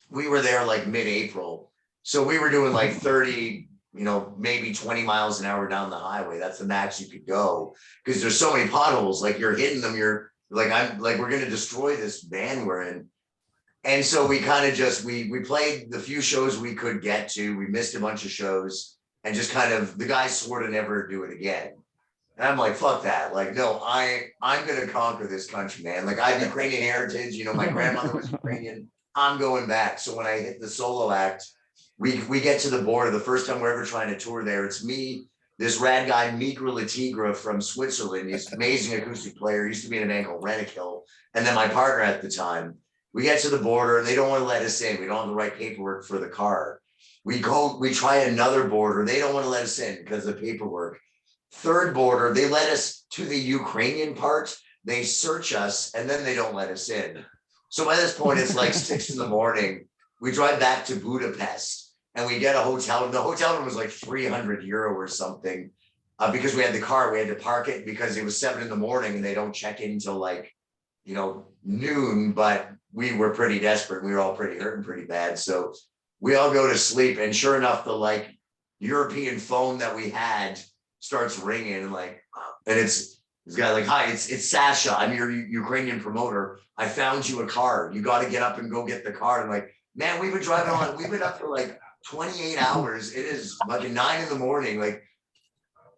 We were there like mid-April. So we were doing like 30, maybe 20 miles an hour down the highway. That's the max you could go. Because there's so many potholes, like you're hitting them, you're like, we're gonna destroy this van we're in. And so we kind of just, we played the few shows we could get to, we missed a bunch of shows, and just kind of, the guy swore to never do it again. And I'm like, fuck that. Like, no, I'm gonna conquer this country, man. Like, I have Ukrainian heritage, my grandmother was Ukrainian. I'm going back. So when I hit the solo act, we get to the border. The first time we're ever trying to tour there, it's me, this rad guy, Mikra Latigra from Switzerland. He's an amazing acoustic player. He used to be in a band called Renikill. And then my partner at the time. We get to the border and they don't want to let us in. We don't have the right paperwork for the car. We try another border. They don't want to let us in because of the paperwork. Third border, they let us to the Ukrainian part. They search us and then they don't let us in. So by this point, it's like 6 a.m. We drive back to Budapest and we get a hotel. The hotel room was like €300 or something because we had the car. We had to park it because it was 7 a.m. and they don't check in until like, noon. But we were pretty desperate. We were all pretty hurt and pretty bad. So we all go to sleep. And sure enough, the like European phone that we had starts ringing and it's this guy like, hi, it's Sasha. I'm your Ukrainian promoter. I found you a car. You got to get up and go get the car. And like, man, we've been up for like 28 hours. It is like 9 a.m. Like,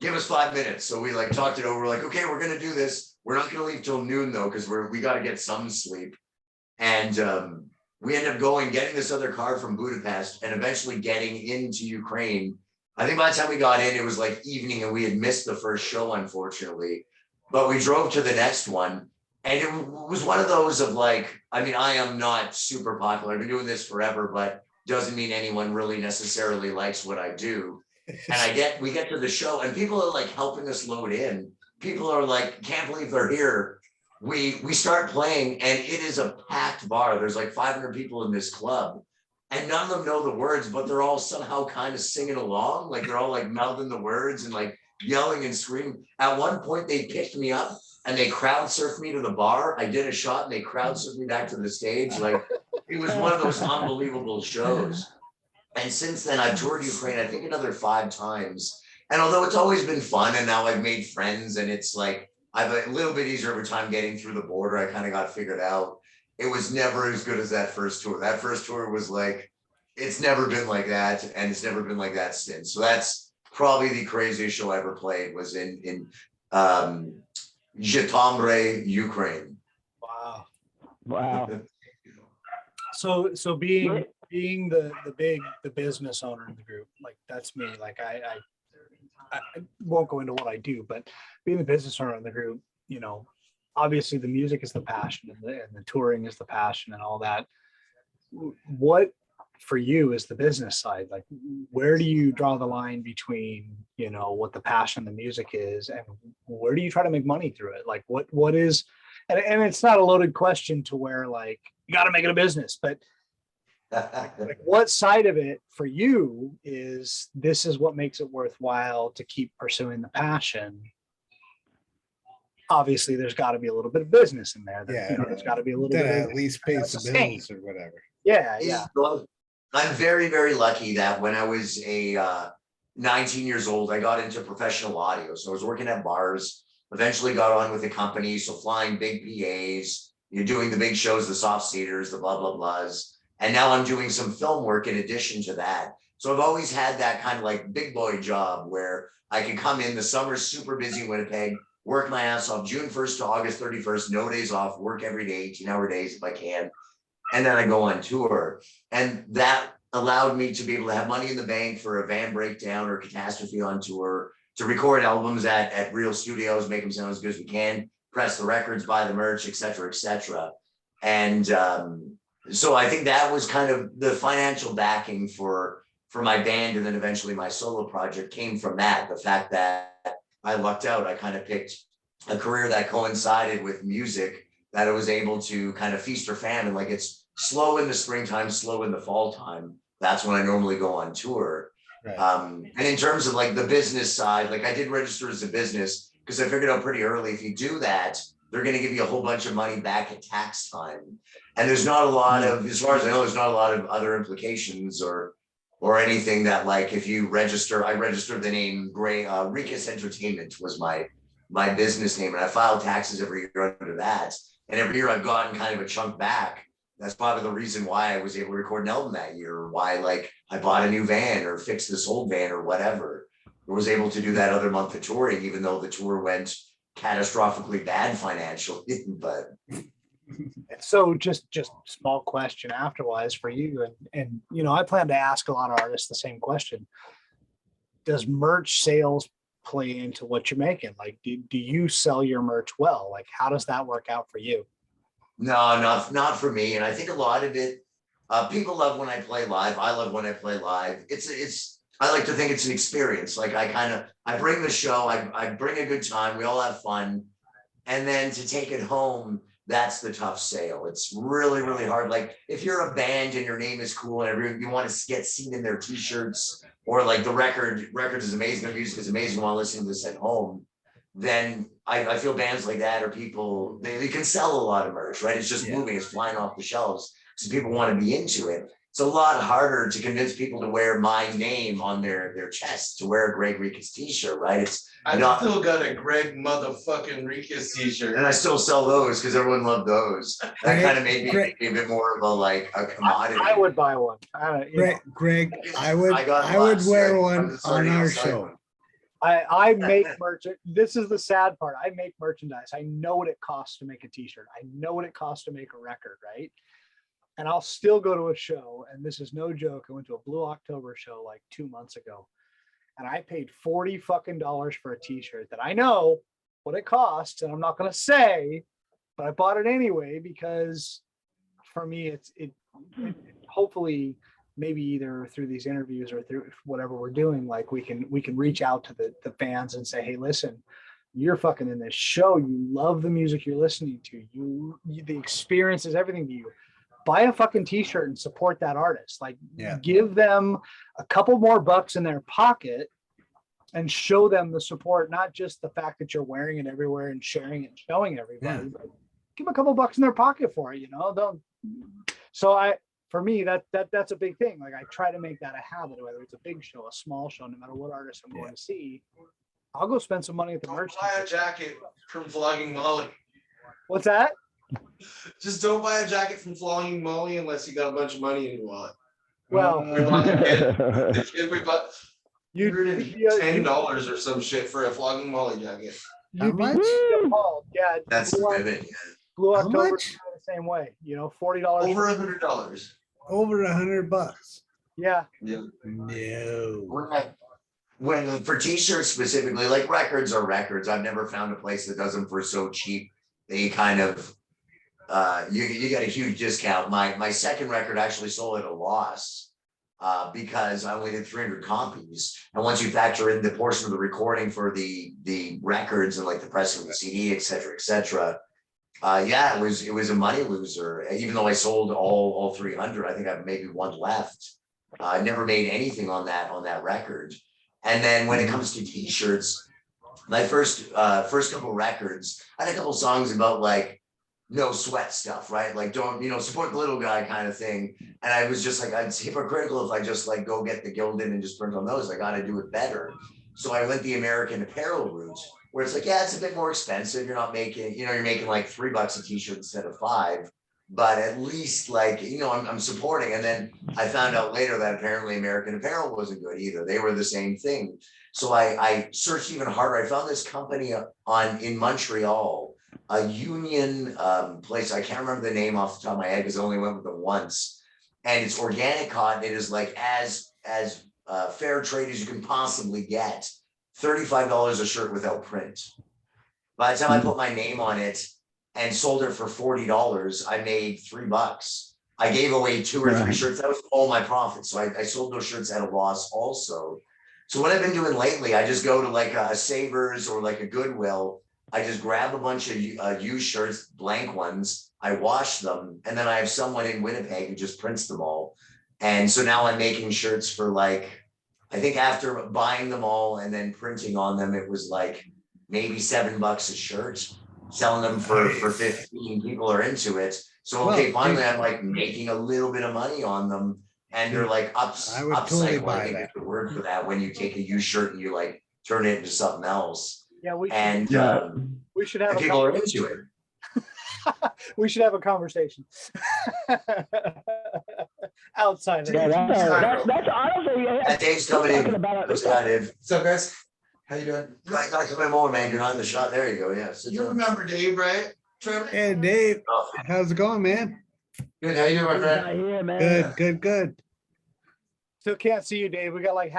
give us 5 minutes. So we like talked it over. We're like, okay, we're going to do this. We're not going to leave till noon though, because we got to get some sleep. And we ended up getting this other car from Budapest and eventually getting into Ukraine. I think by the time we got in, it was like evening and we had missed the first show, unfortunately. But we drove to the next one. And it was one of those of like, I am not super popular. I've been doing this forever, but doesn't mean anyone really necessarily likes what I do. And we get to the show and people are like helping us load in. People are like, can't believe they're here. We start playing and it is a packed bar. There's like 500 people in this club and none of them know the words, but they're all somehow kind of singing along. Like they're all like mouthing the words and like yelling and screaming. At one point they picked me up and they crowd surfed me to the bar. I did a shot and they crowd surfed me back to the stage. Like it was one of those unbelievable shows. And since then I've toured Ukraine, I think another 5 times. And although it's always been fun and now I've made friends and it's like, I've a little bit easier of a time getting through the border. I kind of got figured out. It was never as good as that first tour. That first tour was like, it's never been like that. And it's never been like that since. So that's probably the craziest show I ever played was in Zhytomyr, Ukraine. Wow. So being the business owner in the group, like that's me. Like I won't go into what I do, but being the business owner in the group, obviously the music is the passion and the touring is the passion and all that. What for you is the business side? Like, where do you draw the line between, what the passion, the music is, and where do you try to make money through it? Like what is, and it's not a loaded question to where like, you got to make it a business, but like what side of it for you is this is what makes it worthwhile to keep pursuing the passion? Obviously there's got to be a little bit of business in there. There's got to be a little bit at least pays the bills or whatever. Yeah. I'm very, very lucky that when I was 19 years old, I got into professional audio. So I was working at bars, eventually got on with the company. So flying big PAs, you're doing the big shows, the soft seaters, the blah, blah, blahs. And now I'm doing some film work in addition to that. So I've always had that kind of like big boy job where I can come in the summer's super busy in Winnipeg, work my ass off June 1st to August 31st, no days off, work every day, 18-hour days if I can. And then I go on tour. And that allowed me to be able to have money in the bank for a van breakdown or catastrophe on tour, to record albums at real studios, make them sound as good as we can, press the records, buy the merch, et cetera, et cetera. And so I think that was kind of the financial backing for my band. And then eventually my solo project came from that. The fact that I lucked out, I kind of picked a career that coincided with music that I was able to kind of feast or famine. Like it's slow in the springtime, slow in the fall time. That's when I normally go on tour. Right. And in terms of like the business side, like I did register as a business because I figured out pretty early, if you do that, they're going to give you a whole bunch of money back at tax time. And there's not a lot of, as far as I know, there's not a lot of other implications or anything that like, if you register, I registered the name Rekus Entertainment was my business name. And I filed taxes every year under that. And every year I've gotten kind of a chunk back. That's probably the reason why I was able to record an album that year, or why like I bought a new van or fixed this old van or whatever. I was able to do that other month of touring, even though the tour went catastrophically bad financially. But so just small question afterwise for you, and you know, I plan to ask a lot of artists the same question. Does merch sales play into what you're making? Like, do you sell your merch well? Like, how does that work out for you? no, not for me. And I think a lot of it, people love when I play live. I love when I play live. I like to think it's an experience. Like I bring the show, I bring a good time. We all have fun. And then to take it home, that's the tough sale. It's really, really hard. Like if you're a band and your name is cool and you want to get seen in their t-shirts, or like the records is amazing, the music is amazing while listening to this at home, then I feel bands like that, or people, they can sell a lot of merch, right? It's just moving, it's flying off the shelves. So people want to be into it. It's a lot harder to convince people to wear my name on their chest, to wear a Greg Rekus t-shirt, right? I still got a Greg motherfucking Rekus t-shirt. And I still sell those because everyone loved those. That kind of made me a bit more of a commodity. I would buy one. Greg, I would wear one on our show. I make merch. This is the sad part. I make merchandise. I know what it costs to make a t-shirt. I know what it costs to make a record, right? And I'll still go to a show. And this is no joke. I went to a Blue October show like 2 months ago. And I paid $40 fucking for a t-shirt that I know what it costs. And I'm not going to say, but I bought it anyway, because for me, it hopefully maybe either through these interviews or through whatever we're doing, like we can reach out to the fans and say, hey, listen, you're fucking in this show. You love the music you're listening to. You the experience is everything to you. Buy a fucking t-shirt and support that artist. Like give them a couple more bucks in their pocket and show them the support, not just the fact that you're wearing it everywhere and sharing it and showing everybody, but give them a couple bucks in their pocket for it, you know? For me, that's a big thing. Like I try to make that a habit, whether it's a big show, a small show, no matter what artist I'm going to see, I'll go spend some money at the merch. Buy a jacket from Flogging Molly. What's that? Just don't buy a jacket from Flogging Molly unless you got a bunch of money in your wallet. Well, we bought $10 or some shit for a Flogging Molly jacket. How much? Yeah, that's vivid. Blue October the same way, you know, $40 over $100. Over $100. Yeah. No. When for t-shirts specifically, like records are records. I've never found a place that does them for so cheap. They kind of you get a huge discount. My second record actually sold at a loss because I only did 300 copies. And once you factor in the portion of the recording for the records and like the pressing of the CD, et cetera, it was a money loser. Even though I sold all 300, I think I have maybe one left. I never made anything on that record. And then when it comes to t-shirts, my first couple records, I had a couple songs about like no sweat stuff, right? Like don't, support the little guy kind of thing. And I was just like, it's hypocritical if I just like go get the Gildan and just print on those. I got to do it better. So I went the American Apparel route, where it's like, it's a bit more expensive. You're not making, you're making like $3 a t-shirt instead of $5, but at least like, I'm supporting. And then I found out later that apparently American Apparel wasn't good either. They were the same thing. So I searched even harder. I found this company in Montreal, a union place. I can't remember the name off the top of my head because I only went with them once. And it's organic cotton. It is like as fair trade as you can possibly get. $35 a shirt without print. By the time I put my name on it and sold it for $40, I made $3. I gave away 2 or 3 shirts. That was all my profit. So I sold those shirts at a loss also. So what I've been doing lately, I just go to like a Savers or like a Goodwill I just grab a bunch of used shirts, blank ones, I wash them, and then I have someone in Winnipeg who just prints them all. And so now I'm making shirts for like, I think after buying them all and then printing on them, it was like maybe $7 a shirt, selling them for 15. People are into it. So okay, finally I'm like making a little bit of money on them, and they're like I would totally upcycle, buy I think that. is the word for that, when you take a used shirt and you like turn it into something else. Yeah, we should, And we should have and a people are into it. we should have a conversation outside of Yeah, that. that's honestly. That Dave's coming talking in. about it. What's that, Dave? What's up, guys? How you doing? I gotta come in more, man. You're not in the shot. There you go. Yeah. Sit You down. remember Dave, right, Trevor? Hey, Dave, Oh, how's it going, man? Good. How you doing, my He's friend? not here, man. Good. Still can't see you, Dave. We got like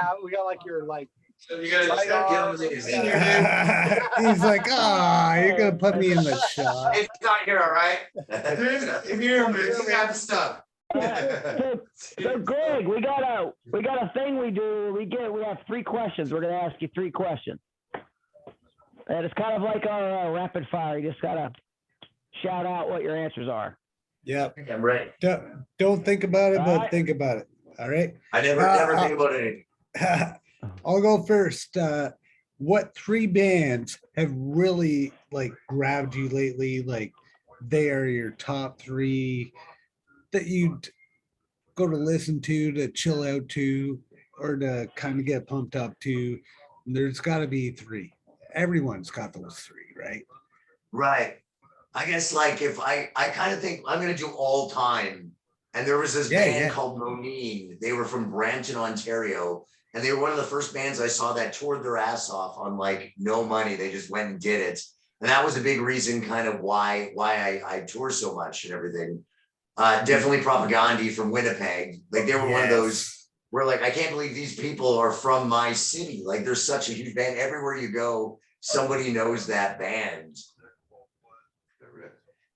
your like. So you guys Right gotta get on. him in here, dude. He's like, you're gonna put me in the shot. It's not here, all right? If you're here, man, you got the stuff. So Greg, we got a thing we do. We have 3 questions. We're gonna ask you 3 questions, and it's kind of like our rapid fire. You just gotta shout out what your answers are. Yep. I'm ready. Don't think about it, but Alright. think about it. All right. I never think about anything. I'll go first. What 3 bands have really like grabbed you lately? Like they are your top 3 that you'd go to listen to chill out to, or to kind of get pumped up to. There's got to be 3. Everyone's got those 3, right? Right. I guess like if I kind of think I'm gonna do all time. And there was this band called Monine. They were from Brampton, Ontario. And they were one of the first bands I saw that toured their ass off on like no money. They just went and did it. And that was a big reason kind of why I tour so much and everything. Definitely Propagandhi from Winnipeg. Like they were one of those where like, I can't believe these people are from my city. Like there's such a huge band. Everywhere you go, somebody knows that band.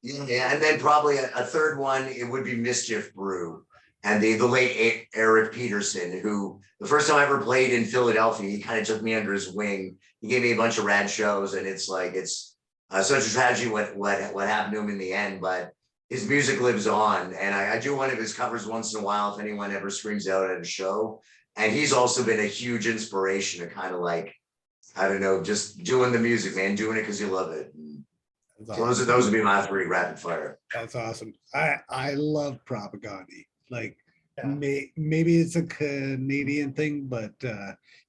Yeah, and then probably a third one, it would be Mischief Brew. And the late Eric Peterson, who the first time I ever played in Philadelphia, he kind of took me under his wing. He gave me a bunch of rad shows, and it's like it's such a tragedy what happened to him in the end. But his music lives on, and I do one of his covers once in a while if anyone ever screams out at a show. And he's also been a huge inspiration to kind of like, I don't know, just doing the music, man, doing it because you love it. So those would be my 3 rapid fire. That's awesome. I love Propagandhi. Like Yeah. maybe it's a Canadian thing, but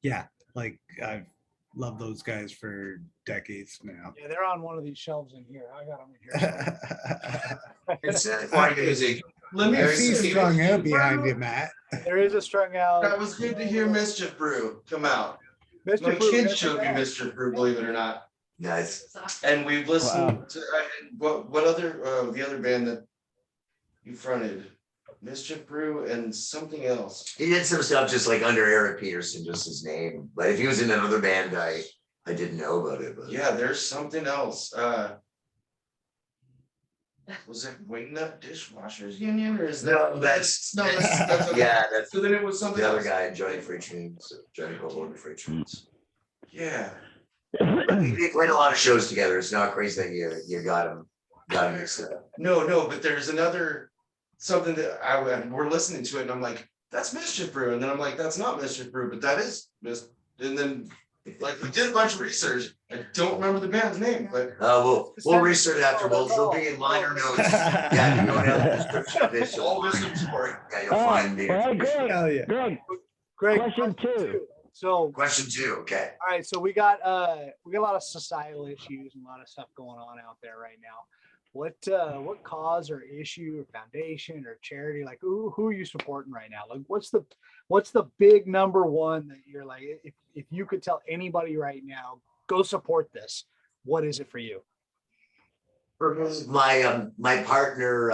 yeah, like I've loved those guys for decades now. Yeah, they're on one of these shelves in here. I got them in here. It's fun music. Let me I see strung out behind you, Matt. There is a strung out. That was good to hear Mischief Brew come out. Mr. My Brew, kids showed me Mischief Brew, believe it or not. Nice. And we've listened to what other the other band that you fronted, Mischief Brew and something else. He did some stuff just like under Eric Peterson, just his name. But if he was in another band, I didn't know about it. But Yeah, there's something else. Was it Wingnut Dishwashers Union or is that No, that's okay. yeah, that's So then it was something the other else. guy, Johnny Freight Trains, Johnny Cold Freight Trains. Yeah. We played a lot of shows together. It's not crazy that you got him mixed up. No, but there's another something that we're listening to it and I'm like, that's Mischief Brew. And then I'm like, that's not Mischief Brew, but that is and then like we did a bunch of research. I don't remember the band's name, but We'll research it after. They'll be in liner notes. Yeah, you go down the description of this. all listen for it. Yeah, you'll find the All right, information. Hell yeah. Greg, Greg, question 2. So, Question 2, okay. all right, so we got a lot of societal issues and a lot of stuff going on out there right now. What cause or issue or foundation or charity, like who are you supporting right now? Like what's the big number one that you're like, if you could tell anybody right now, go support this, what is it for you? For me, my partner,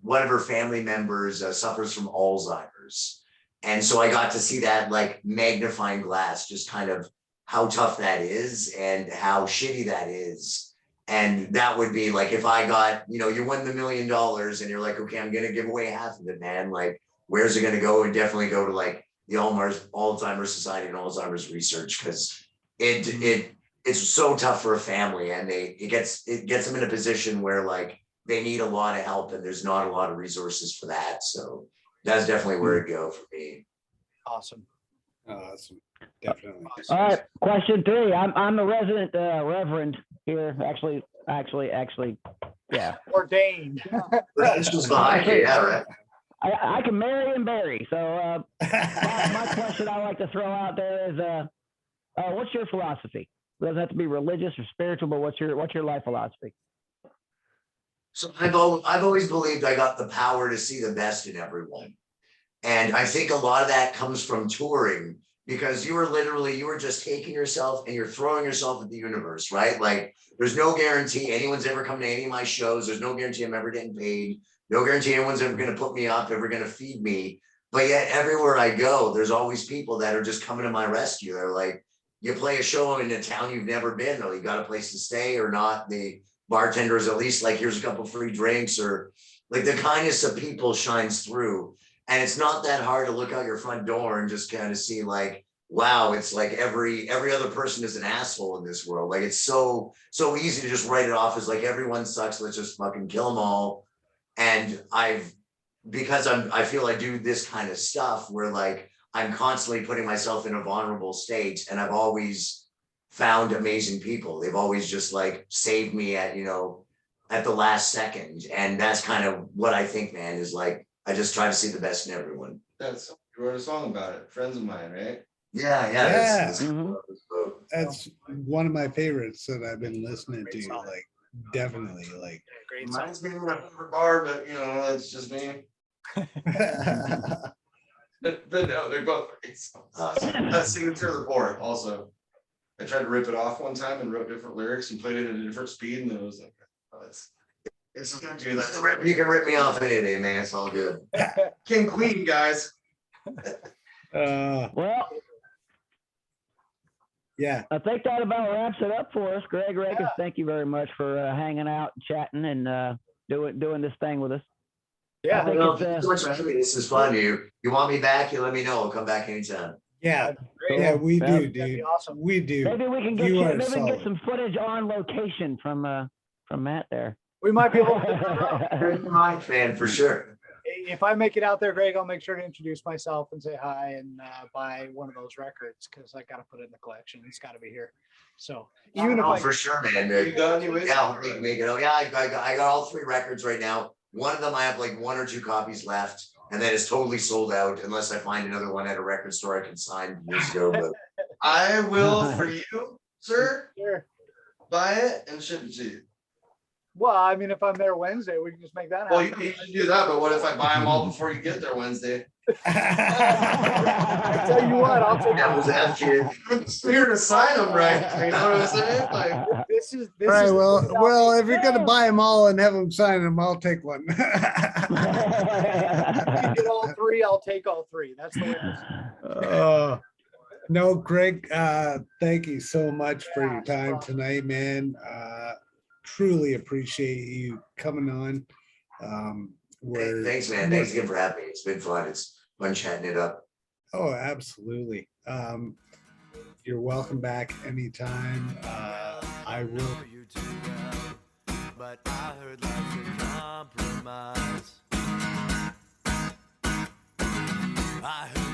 one of her family members suffers from Alzheimer's. And so I got to see that like magnifying glass, just kind of how tough that is and how shitty that is. And that would be like, if I got, you won the $1 million and you're like, okay, I'm going to give away half of it, man. Like, where's it going to go? And definitely go to like the Alzheimer's Society and Alzheimer's research. Cause it it's so tough for a family, and it gets them in a position where like they need a lot of help, and there's not a lot of resources for that. So that's definitely where it go for me. Awesome. Awesome. Definitely. All right, question 3. I'm the resident reverend here. Actually, yeah. Ordained. Yeah, right. I can marry and bury. So my question I like to throw out there is, what's your philosophy? It doesn't have to be religious or spiritual, but what's your life philosophy? So I've always believed I got the power to see the best in everyone. And I think a lot of that comes from touring, because you were just taking yourself and you're throwing yourself at the universe, right? Like there's no guarantee anyone's ever come to any of my shows. There's no guarantee I'm ever getting paid. No guarantee anyone's ever going to put me up, ever going to feed me. But yet everywhere I go, there's always people that are just coming to my rescue. They're like, you play a show in a town you've never been, or you got a place to stay or not. The bartender is at least like, here's a couple free drinks, or like the kindness of people shines through. And it's not that hard to look out your front door and just kind of see like, wow, it's like every other person is an asshole in this world. Like it's so easy to just write it off as like everyone sucks. Let's just fucking kill them all. And I feel I do this kind of stuff where like I'm constantly putting myself in a vulnerable state, and I've always found amazing people. They've always just like saved me at the last second. And that's kind of what I think, man, is like, I just try to see the best in everyone. You wrote a song about it. Friends of mine, right? Yeah. That's one of my favorites that I've been listening to. Like, definitely, like. Great song. Reminds me of a bar, but that's just me. But no, they're both great songs. Signature of the Poor also. I tried to rip it off one time and wrote different lyrics and played it at a different speed, and it was like, it's gonna do that. You can rip me off any day, man. It's all good. King Queen, guys. Well, yeah. I think that about wraps it up for us. Greg Rekus, thank you very much for hanging out, chatting, and doing this thing with us. Yeah. This is fun. You want me back? You let me know. I'll come back anytime. Yeah. Great. Yeah, we Yeah. do, dude. Awesome. We do. Maybe we can You are get solid. some footage on location from Matt there. We might be able to. You're my fan for sure. If I make it out there, Greg, I'll make sure to introduce myself and say hi and buy one of those records, because I got to put it in the collection. It's got to be here. So even if For sure, man. You got any ways? Yeah, make it. Yeah, I got all 3 records right now. One of them I have like 1 or 2 copies left, and then it's totally sold out unless I find another one at a record store I can sign years ago. But I will for you, sir. Sure. Buy it and ship it to you. Well, I mean, if I'm there Wednesday, we can just make that Well, happen. you can do that, but what if I buy them all before you get there Wednesday? I tell you what, I'll take that was after. You're to sign them right. You know what I'm saying? Like, this is All right. is Well, if you're gonna buy them all and have them sign them, I'll take one. if you get all 3, I'll take all 3. That's the way it is. No, Greg, thank you so much for your time tonight, man. Truly appreciate you coming on. Thanks, man. Thanks again for having me. It's been fun. It's fun chatting it up. Oh, absolutely. You're welcome back anytime. I will. But I heard life's a compromise. I heard